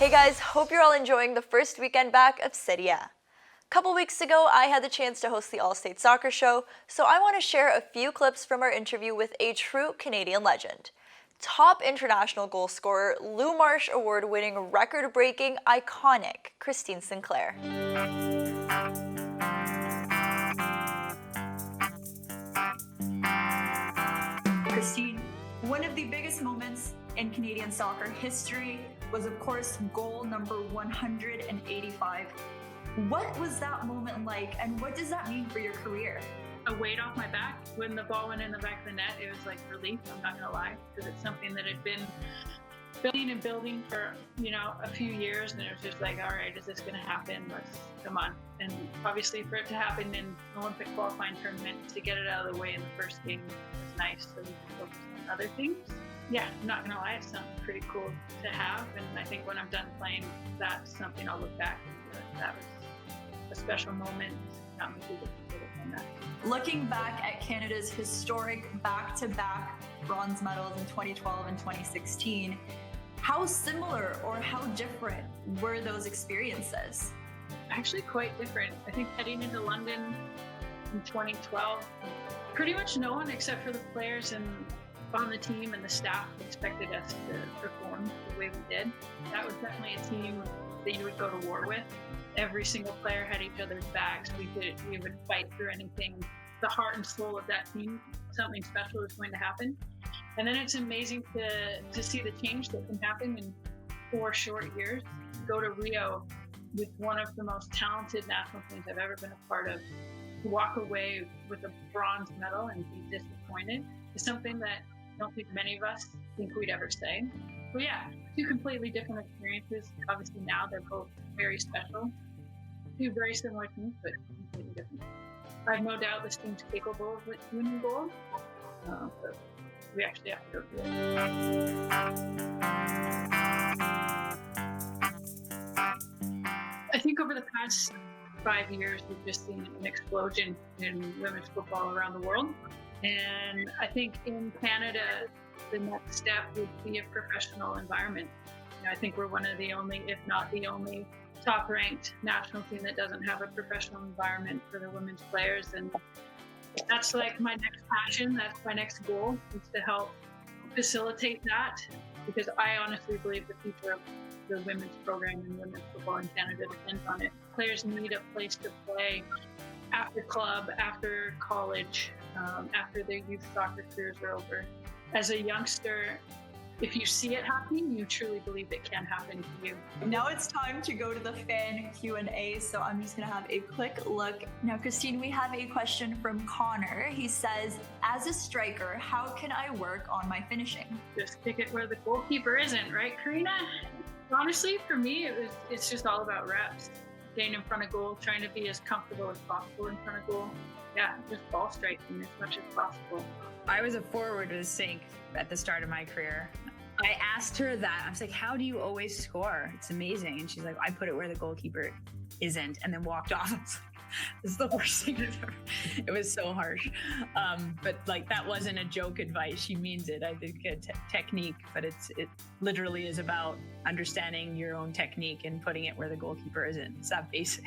Hey guys, hope you're all enjoying the first weekend back of Serie. A couple weeks ago, I had the chance to host the All-State Soccer Show, so I want to share a few clips from our interview with a true Canadian legend. Top international goal scorer, Lou Marsh award-winning, record-breaking, iconic Christine Sinclair. Christine, one of the biggest moments in Canadian soccer history was, of course, goal number 185. What was that moment like, and what does that mean for your career? A weight off my back. When the ball went in the back of the net, it was like relief, I'm not gonna lie, because it's something that had been building and building for, a few years, and it was just like, all right, is this gonna happen? Come on. And obviously for it to happen in an Olympic qualifying tournament, to get it out of the way in the first game was nice, so we could focus on other things. Yeah, I'm not gonna lie, it's something pretty cool to have, and I think when I'm done playing, that's something I'll look back and be like, that was a special moment. Not many people can get it from that. Looking back at Canada's historic back-to-back bronze medals in 2012 and 2016, how similar or how different were those experiences? Actually quite different. I think heading into London in 2012, pretty much no one except for the players and on the team and the staff expected us to perform the way we did. That was definitely a team that you would go to war with. Every single player had each other's backs. We would fight through anything. The heart and soul of that team, something special is going to happen. And then it's amazing to see the change that can happen in 4 short years. Go to Rio with one of the most talented national teams I've ever been a part of. To walk away with a bronze medal and be disappointed is something that I don't think many of us think we'd ever say. But yeah, 2 completely different experiences. Obviously now they're both very special. 2 very similar teams, but completely different. I have no doubt this team's capable of winning gold, but we actually have to go through it. I think over the past 5 years, we've just seen an explosion in women's football around the world. And I think in Canada, the next step would be a professional environment. I think we're one of the only, if not the only, top-ranked national team that doesn't have a professional environment for the women's players. And that's like my next passion. That's my next goal, is to help facilitate that, because I honestly believe the future of the women's program and women's football in Canada depends on it. Players need a place to play after club, after college, after their youth soccer careers are over. As a youngster, if you see it happening, you truly believe it can happen to you. Now it's time to go to the fan Q&A, so I'm just gonna have a quick look. Now, Christine, we have a question from Connor. He says, as a striker, how can I work on my finishing? Just kick it where the goalkeeper isn't, right, Karina? Honestly, for me, it's just all about reps. Getting in front of goal, trying to be as comfortable as possible in front of goal. Yeah, just ball striking as much as possible. I was a forward with Sink at the start of my career. I asked her that. I was like, how do you always score? It's amazing. And she's like, I put it where the goalkeeper isn't, and then walked off. I was like, this is the worst thing I've ever. It was so harsh. But like, that wasn't a joke advice. She means it. I think a technique, but it literally is about understanding your own technique and putting it where the goalkeeper isn't. It's that basic.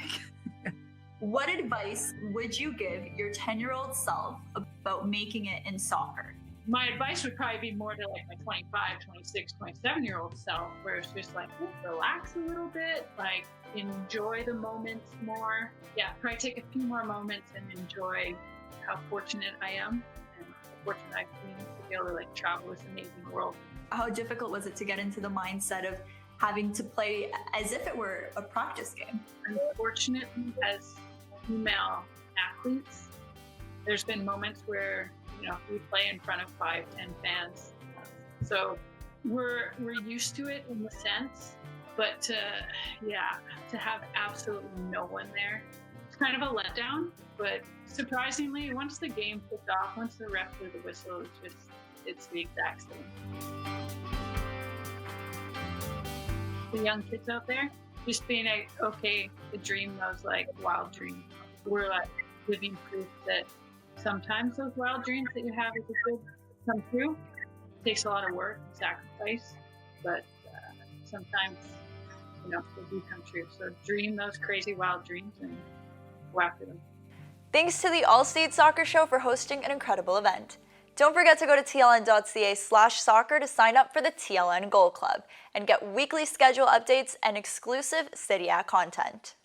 What advice would you give your 10-year-old self about making it in soccer? My advice would probably be more to like my 25, 26, 27-year-old self, where it's just like, relax a little bit, like enjoy the moments more. Yeah, probably take a few more moments and enjoy how fortunate I am and how fortunate I've been to be able to like travel this amazing world. How difficult was it to get into the mindset of having to play as if it were a practice game? Unfortunately, as female athletes, there's been moments where we play in front of 5, 10 fans. So we're used to it in the sense, but to have absolutely no one there, it's kind of a letdown. But surprisingly, once the game kicked off, once the ref blew the whistle, it's the exact same. The young kids out there, just being like, okay, the dream was like a wild dream. We're like living proof that sometimes those wild dreams that you have as a kid come true. It takes a lot of work and sacrifice, but sometimes they do come true. So dream those crazy, wild dreams and go after them. Thanks to the All-State Soccer Show for hosting an incredible event. Don't forget to go to tln.ca/soccer to sign up for the TLN Goal Club and get weekly schedule updates and exclusive Serie content.